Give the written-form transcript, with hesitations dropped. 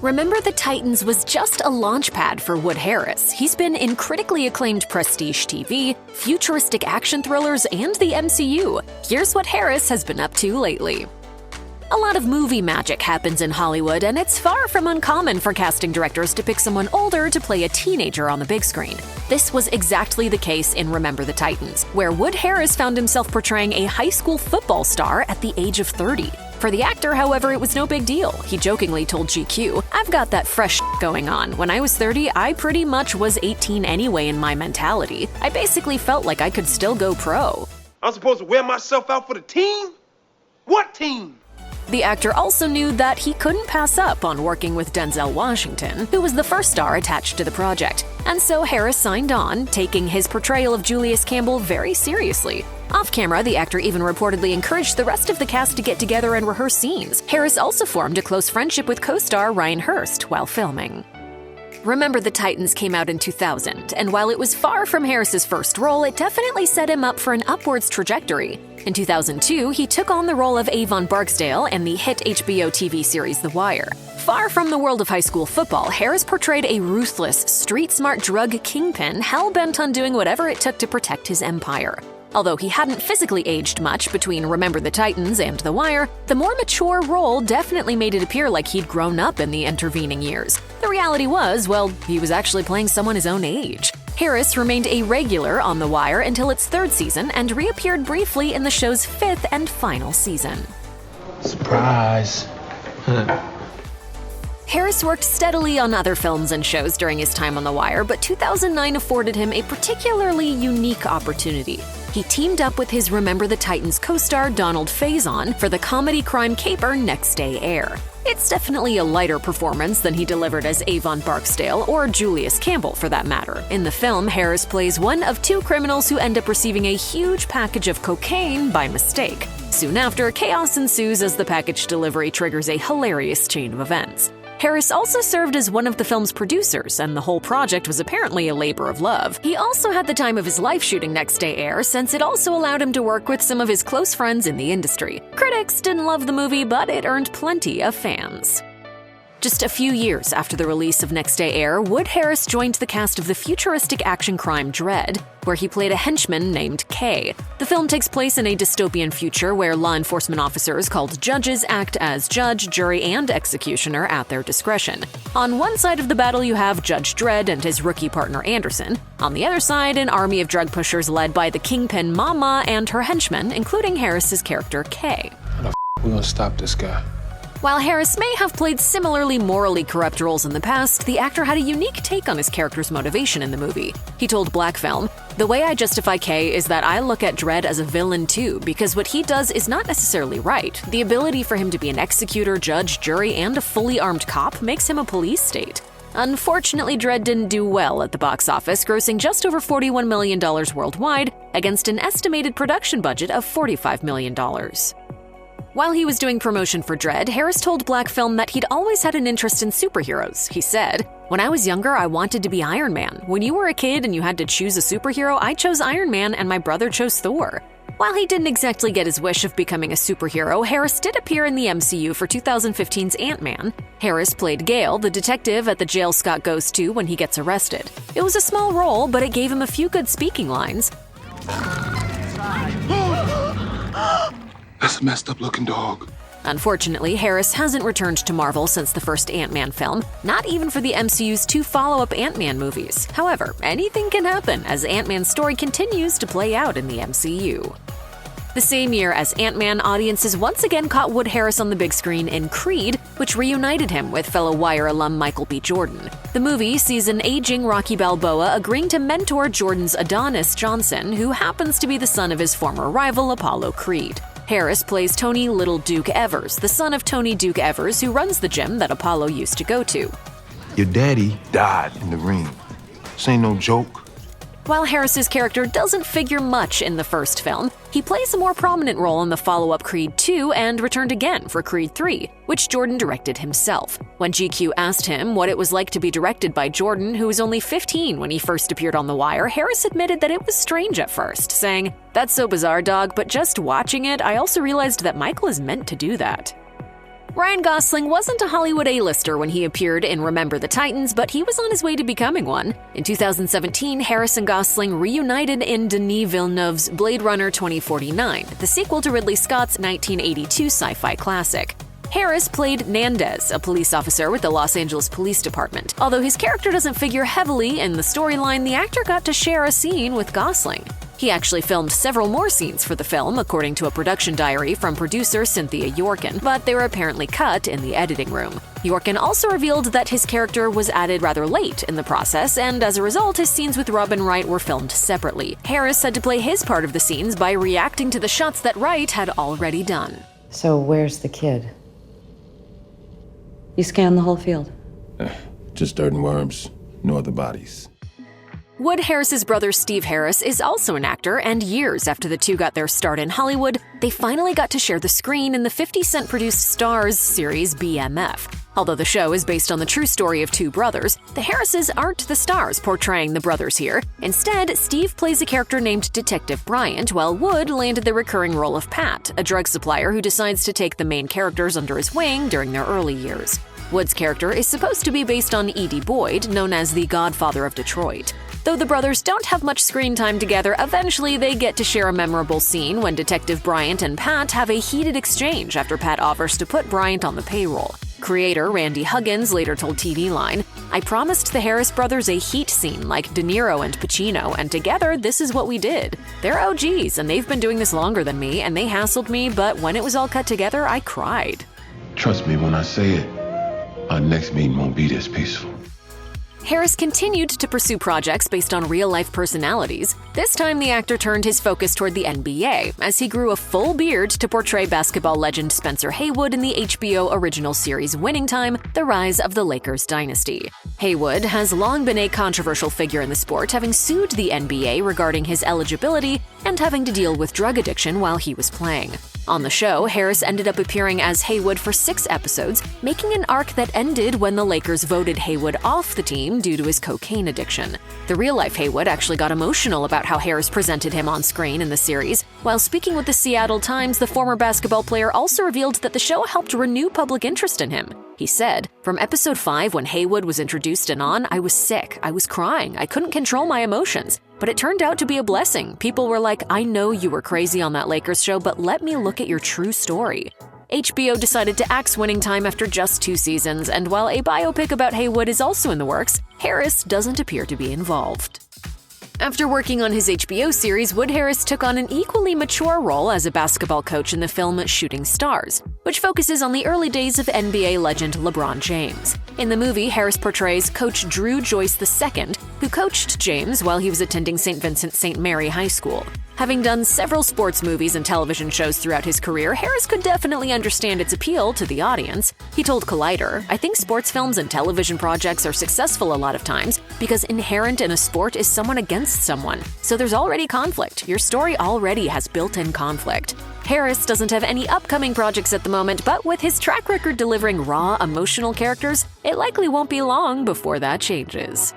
Remember the Titans was just a launchpad for Wood Harris. He's been in critically acclaimed prestige TV, futuristic action thrillers, and the MCU. Here's what Harris has been up to lately. A lot of movie magic happens in Hollywood, and it's far from uncommon for casting directors to pick someone older to play a teenager on the big screen. This was exactly the case in Remember the Titans, where Wood Harris found himself portraying a high school football star at the age of 30. For the actor, however, it was no big deal. He jokingly told GQ, "I've got that fresh going on. When I was 30, I pretty much was 18 anyway in my mentality. I basically felt like I could still go pro." I'm supposed to wear myself out for the team? What team? The actor also knew that he couldn't pass up on working with Denzel Washington, who was the first star attached to the project. And so Harris signed on, taking his portrayal of Julius Campbell very seriously. Off camera, the actor even reportedly encouraged the rest of the cast to get together and rehearse scenes. Harris also formed a close friendship with co-star Ryan Hurst while filming. Remember the Titans came out in 2000, and while it was far from Harris's first role, it definitely set him up for an upwards trajectory. In 2002, he took on the role of Avon Barksdale in the hit HBO TV series The Wire. Far from the world of high school football, Harris portrayed a ruthless, street-smart drug kingpin hell-bent on doing whatever it took to protect his empire. Although he hadn't physically aged much between Remember the Titans and The Wire, the more mature role definitely made it appear like he'd grown up in the intervening years. The reality was, well, he was actually playing someone his own age. Harris remained a regular on The Wire until its third season and reappeared briefly in the show's fifth and final season. Surprise. Harris worked steadily on other films and shows during his time on The Wire, but 2009 afforded him a particularly unique opportunity. He teamed up with his Remember the Titans co-star Donald Faison for the comedy crime caper Next Day Air. It's definitely a lighter performance than he delivered as Avon Barksdale or Julius Campbell for that matter. In the film, Harris plays one of two criminals who end up receiving a huge package of cocaine by mistake. Soon after, chaos ensues as the package delivery triggers a hilarious chain of events. Harris also served as one of the film's producers, and the whole project was apparently a labor of love. He also had the time of his life shooting Next Day Air, since it also allowed him to work with some of his close friends in the industry. Critics didn't love the movie, but it earned plenty of fans. Just a few years after the release of Next Day Air, Wood Harris joined the cast of the futuristic action crime Dredd, where he played a henchman named K. The film takes place in a dystopian future where law enforcement officers called judges act as judge, jury, and executioner at their discretion. On one side of the battle, you have Judge Dredd and his rookie partner Anderson. On the other side, an army of drug pushers led by the kingpin Mama and her henchmen, including Harris's character K. How the we gonna stop this guy? While Harris may have played similarly morally corrupt roles in the past, the actor had a unique take on his character's motivation in the movie. He told Black Film, "The way I justify Kay is that I look at Dredd as a villain too, because what he does is not necessarily right. The ability for him to be an executor, judge, jury, and a fully armed cop makes him a police state." Unfortunately, Dredd didn't do well at the box office, grossing just over $41 million worldwide against an estimated production budget of $45 million. While he was doing promotion for Dredd, Harris told Black Film that he'd always had an interest in superheroes. He said, "When I was younger, I wanted to be Iron Man. When you were a kid and you had to choose a superhero, I chose Iron Man and my brother chose Thor." While he didn't exactly get his wish of becoming a superhero, Harris did appear in the MCU for 2015's Ant-Man. Harris played Gale, the detective at the jail Scott goes to when he gets arrested. It was a small role, but it gave him a few good speaking lines. That's a messed up looking dog. Unfortunately, Harris hasn't returned to Marvel since the first Ant-Man film, not even for the MCU's two follow-up Ant-Man movies. However, anything can happen as Ant-Man's story continues to play out in the MCU. The same year as Ant-Man, audiences once again caught Wood Harris on the big screen in Creed, which reunited him with fellow Wire alum Michael B. Jordan. The movie sees an aging Rocky Balboa agreeing to mentor Jordan's Adonis Johnson, who happens to be the son of his former rival Apollo Creed. Harris plays Tony Little Duke Evers, the son of Tony Duke Evers, who runs the gym that Apollo used to go to. Your daddy died in the ring. This ain't no joke. While Harris's character doesn't figure much in the first film, he plays a more prominent role in the follow-up Creed 2 and returned again for Creed 3, which Jordan directed himself. When GQ asked him what it was like to be directed by Jordan, who was only 15 when he first appeared on The Wire, Harris admitted that it was strange at first, saying, "That's so bizarre, dog, but just watching it, I also realized that Michael is meant to do that." Ryan Gosling wasn't a Hollywood A-lister when he appeared in Remember the Titans, but he was on his way to becoming one. In 2017, Harris and Gosling reunited in Denis Villeneuve's Blade Runner 2049, the sequel to Ridley Scott's 1982 sci-fi classic. Harris played Nandez, a police officer with the Los Angeles Police Department. Although his character doesn't figure heavily in the storyline, the actor got to share a scene with Gosling. He actually filmed several more scenes for the film, according to a production diary from producer Cynthia Yorkin, but they were apparently cut in the editing room. Yorkin also revealed that his character was added rather late in the process, and as a result, his scenes with Robin Wright were filmed separately. Harris had to play his part of the scenes by reacting to the shots that Wright had already done. So where's the kid? You scanned the whole field? Just dirt and worms. No other bodies. Wood Harris's brother Steve Harris is also an actor, and years after the two got their start in Hollywood, they finally got to share the screen in the 50 Cent produced Starz series BMF. Although the show is based on the true story of two brothers, the Harrises aren't the stars portraying the brothers here. Instead, Steve plays a character named Detective Bryant, while Wood landed the recurring role of Pat, a drug supplier who decides to take the main characters under his wing during their early years. Wood's character is supposed to be based on E.D. Boyd, known as the Godfather of Detroit. Though the brothers don't have much screen time together, eventually they get to share a memorable scene when Detective Bryant and Pat have a heated exchange after Pat offers to put Bryant on the payroll. Creator Randy Huggins later told TV Line, "I promised the Harris brothers a heat scene like De Niro and Pacino, and together this is what we did. They're OGs, and they've been doing this longer than me, and they hassled me, but when it was all cut together, I cried." Trust me when I say it, our next meeting won't be this peaceful. Harris continued to pursue projects based on real-life personalities. This time, the actor turned his focus toward the NBA, as he grew a full beard to portray basketball legend Spencer Haywood in the HBO original series Winning Time: The Rise of the Lakers Dynasty. Haywood has long been a controversial figure in the sport, having sued the NBA regarding his eligibility and having to deal with drug addiction while he was playing. On the show, Harris ended up appearing as Haywood for 6 episodes, making an arc that ended when the Lakers voted Haywood off the team due to his cocaine addiction. The real-life Haywood actually got emotional about how Harris presented him on screen in the series. While speaking with the Seattle Times, the former basketball player also revealed that the show helped renew public interest in him. He said, "From episode 5, when Haywood was introduced and on, I was sick. I was crying. I couldn't control my emotions. But it turned out to be a blessing. People were like, I know you were crazy on that Lakers show, but let me look at your true story." HBO decided to axe Winning Time after just 2 seasons, and while a biopic about Haywood is also in the works, Harris doesn't appear to be involved. After working on his HBO series, Wood Harris took on an equally mature role as a basketball coach in the film Shooting Stars, which focuses on the early days of NBA legend LeBron James. In the movie, Harris portrays Coach Drew Joyce II, who coached James while he was attending St. Vincent St. Mary High School. Having done several sports movies and television shows throughout his career, Harris could definitely understand its appeal to the audience. He told Collider, "I think sports films and television projects are successful a lot of times because inherent in a sport is someone against someone. So there's already conflict. Your story already has built-in conflict." Harris doesn't have any upcoming projects at the moment, but with his track record delivering raw, emotional characters, it likely won't be long before that changes.